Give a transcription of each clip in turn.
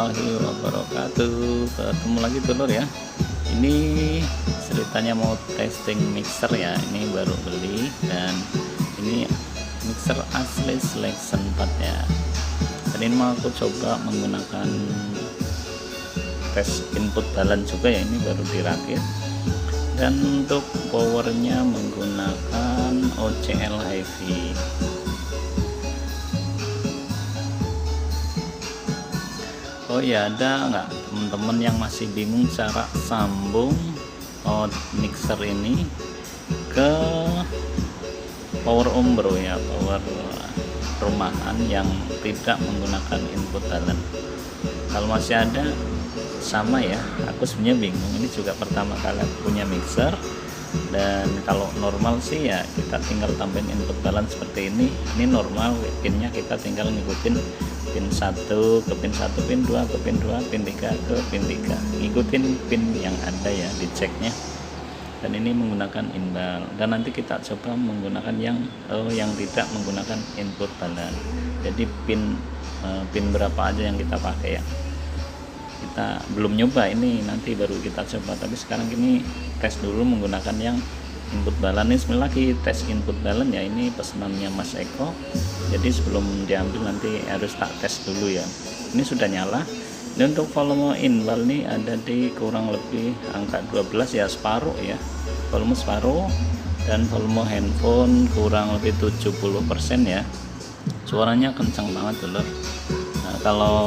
warahmatullahi wabarakatuh. Ketemu lagi dulur ya. Ini ceritanya mau testing mixer ya. Ini baru beli dan ini mixer asli selection 4 ya. Dan ini mau aku coba menggunakan tes input balance juga ya. Ini baru dirakit. Dan untuk powernya menggunakan OCL Heavy. Oh ya, ada nggak teman-teman yang masih bingung cara sambung mixer ini ke power ombro ya, power rumahan yang tidak menggunakan input balance? Kalau masih ada, sama ya, aku sebenarnya bingung. Ini juga pertama kali aku punya mixer, dan kalau normal sih ya kita tinggal tambahin input balance seperti ini. Ini normal, pinnya kita tinggal ngikutin pin 1 ke pin 1, pin 2 ke pin 2, pin 3 ke pin 3, ngikutin pin yang ada ya, diceknya. Dan ini menggunakan inbal, dan nanti kita coba menggunakan yang tidak menggunakan input balance. Jadi pin berapa aja yang kita pakai ya, kita belum nyoba, ini nanti baru kita coba. Tapi sekarang ini tes dulu menggunakan yang input balance. Ini lagi tes input balance ya, ini pesanannya Mas Eko, jadi sebelum diambil nanti harus tak tes dulu ya. Ini sudah nyala. Ini untuk volume inbal nih ada di kurang lebih angka 12 ya, separuh ya, volume separuh. Dan volume handphone kurang lebih 70% ya. Suaranya kencang banget dulu. Nah, kalau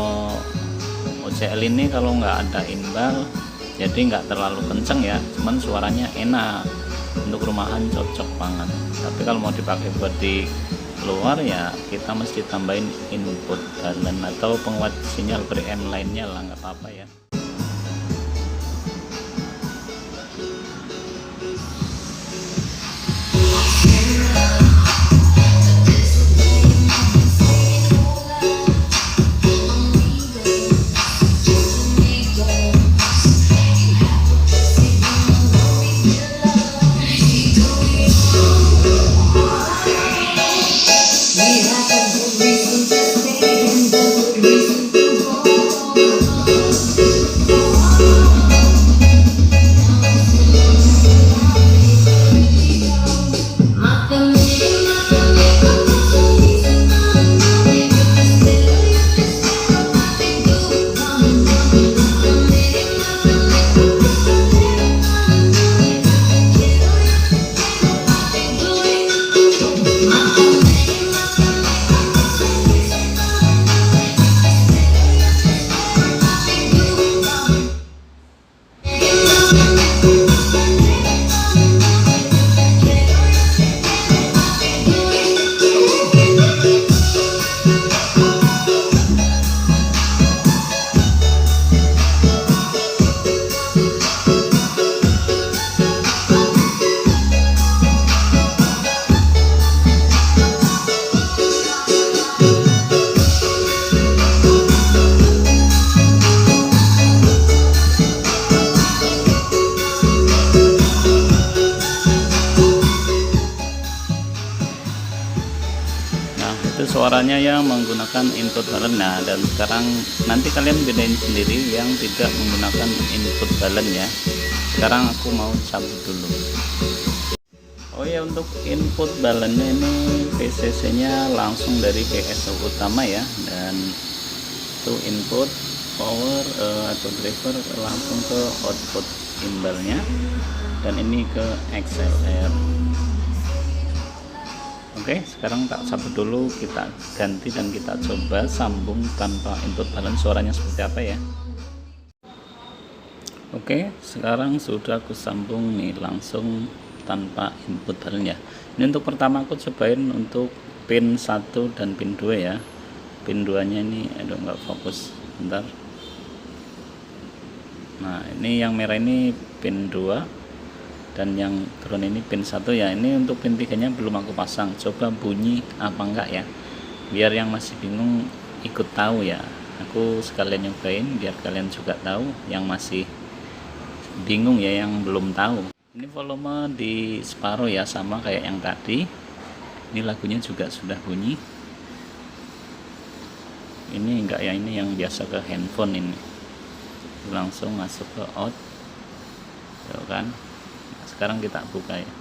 OCL ini kalau nggak ada inbal jadi nggak terlalu kenceng ya, cuman suaranya enak, untuk rumahan cocok banget. Tapi kalau mau dipakai buat di luar ya kita mesti tambahin input balance atau penguat sinyal preamp lainnya lah, nggak apa-apa ya. Suaranya yang menggunakan input balance. Nah, dan sekarang nanti kalian bedain sendiri yang tidak menggunakan input balance ya. Sekarang aku mau cabut dulu. Oh ya, untuk input balance ini VCC nya langsung dari PSU utama ya, dan itu input power atau driver langsung ke output imbalnya, dan ini ke XLR. Oke, sekarang tak cabut dulu, kita ganti dan kita coba sambung tanpa input balance, suaranya seperti apa ya. Oke, sekarang sudah aku sambung nih langsung tanpa input balance ya. Ini untuk pertama aku cobain untuk pin 1 dan pin 2 ya. Pin 2 nya ini aduh nggak fokus, bentar. Nah, ini yang merah ini pin 2 dan yang turun ini pin 1 ya. Ini untuk pin 3 nya belum aku pasang, coba bunyi apa enggak ya, biar yang masih bingung ikut tahu ya. Aku sekalian nyobain biar kalian juga tahu yang masih bingung ya, yang belum tahu. Ini volume di separuh ya, sama kayak yang tadi. Ini lagunya juga sudah bunyi. ini enggak ya, ini yang biasa ke handphone ini. Langsung masuk ke out. Tuh kan. Nah, sekarang kita buka ya.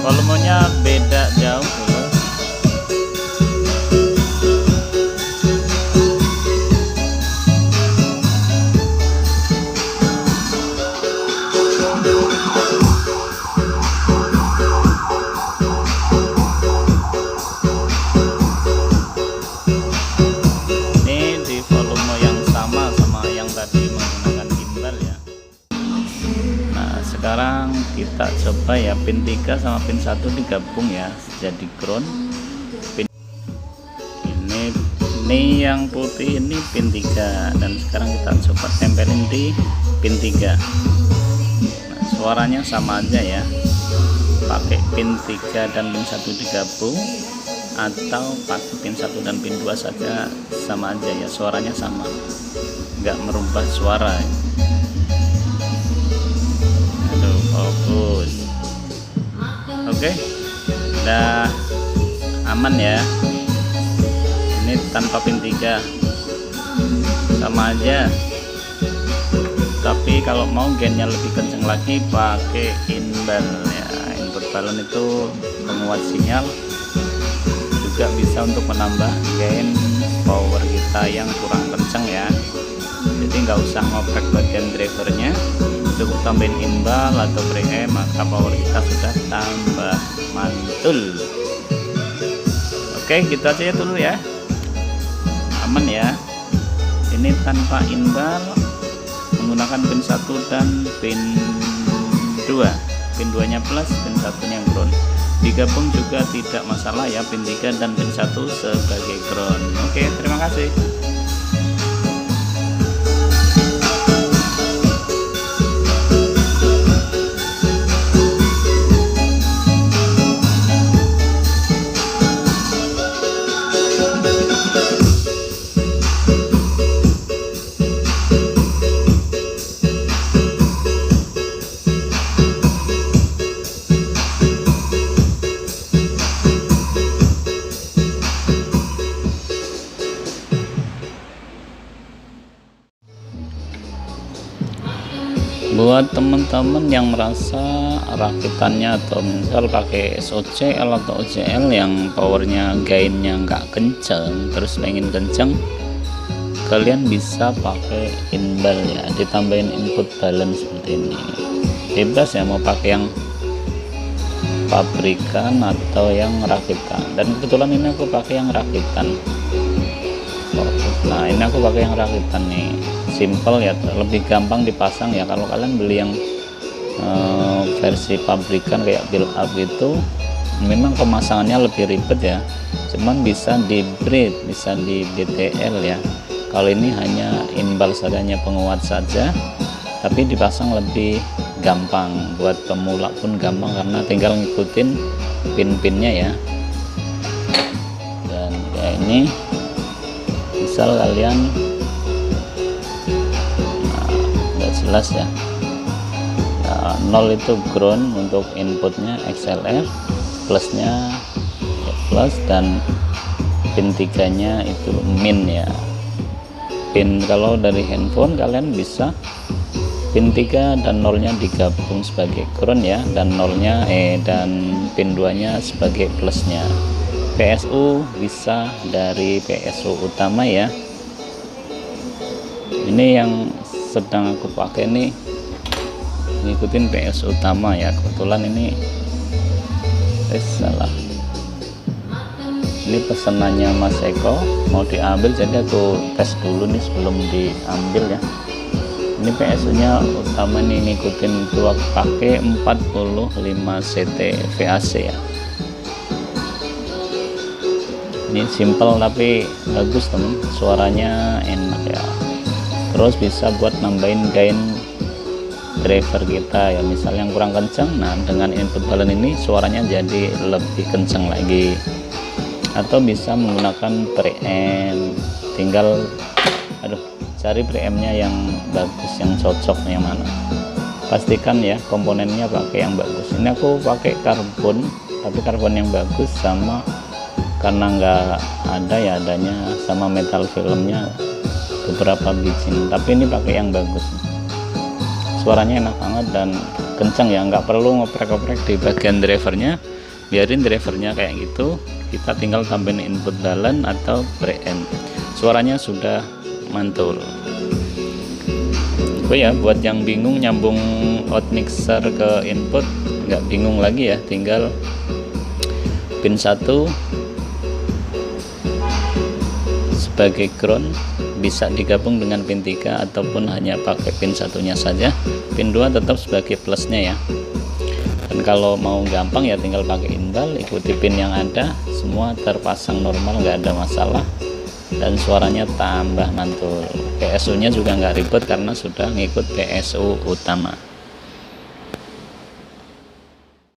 Volumenya beda jauh dulu. Ini di volume yang sama yang tadi menggunakan gimbal ya. Nah, sekarang kita coba ya, pin 3 sama pin 1 digabung ya jadi ground. Ini yang putih ini pin 3, dan sekarang kita coba tempelin di pin 3. Nah, suaranya sama aja ya, pakai pin 3 dan pin 1 digabung atau pakai pin 1 dan pin 2 saja sama aja ya, suaranya sama, nggak merubah suara. Aduh, fokus. Oke, udah aman ya. Ini tanpa pin 3 sama aja, tapi kalau mau gainnya lebih kenceng lagi pakai inbal ya. Input balon itu penguat sinyal, juga bisa untuk menambah gain power kita yang kurang kenceng ya. Jadi nggak usah ngoprek bagian drivernya, cukup tambahin inbal atau preamp, maka power kita sudah tambah mantul. Oke, gitu aja dulu ya, aman ya. Ini tanpa inbal, menggunakan pin 1 dan pin 2. Pin 2 nya plus, pin 1 nya ground. Digabung juga tidak masalah ya, pin 3 dan pin 1 sebagai ground. Oke, terima kasih. Buat teman-teman yang merasa rakitannya atau misal pakai SOCL atau OCL yang powernya gainnya nggak kenceng, terus pengen kenceng, kalian bisa pakai inbal ya, ditambahin input balance seperti ini. Bebas ya, mau pakai yang pabrikan atau yang rakitan, dan kebetulan ini aku pakai yang rakitan. Nah, ini aku pakai yang rakitan nih, simple ya, lebih gampang dipasang ya. Kalau kalian beli yang versi pabrikan kayak build up itu, memang pemasangannya lebih ribet ya, cuman bisa di breed, bisa di BTL ya. Kalau ini hanya inbal saja, hanya penguat saja, tapi dipasang lebih gampang. Buat pemula pun gampang karena tinggal ngikutin pin-pinnya ya. Dan kayak ini, misal kalian nggak jelas ya, 0 itu ground untuk inputnya XLR, plusnya plus, dan pin 3 nya itu min ya. Pin kalau dari handphone kalian bisa pin 3 dan 0 nya digabung sebagai ground ya, dan 0 nya dan pin 2 nya sebagai plusnya. PSU bisa dari PSU utama ya. Ini yang sedang aku pakai nih, ngikutin PSU utama ya. Kebetulan ini salah, ini pesanannya Mas Eko mau diambil, jadi aku tes dulu nih sebelum diambil ya. Ini PSU nya utama nih, ngikutin itu aku pakai 45 CT VAC ya. Ini simple tapi bagus teman, suaranya enak ya. Terus bisa buat nambahin gain driver kita ya, misalnya yang kurang kencang, nah dengan input balon ini suaranya jadi lebih kencang lagi. Atau bisa menggunakan preamp, tinggal cari preampnya yang bagus, yang cocok, yang mana, pastikan ya komponennya pakai yang bagus. Ini aku pakai karbon tapi karbon yang bagus, sama karena nggak ada ya, adanya sama metal filmnya beberapa biji, tapi ini pakai yang bagus. Suaranya enak banget dan kencang ya, nggak perlu ngoprek-oprek di bagian drivernya, biarin drivernya kayak gitu, kita tinggal tambahin input dalen atau preamp, suaranya sudah mantul. Oh ya, buat yang bingung nyambung out mixer ke input, nggak bingung lagi ya, tinggal pin 1 sebagai ground, bisa digabung dengan pin 3 ataupun hanya pakai pin satunya saja. Pin 2 tetap sebagai plusnya ya. Dan kalau mau gampang ya tinggal pakai inbal, ikuti pin yang ada, semua terpasang normal, nggak ada masalah, dan suaranya tambah mantul. PSU nya juga nggak ribet karena sudah ngikut PSU utama.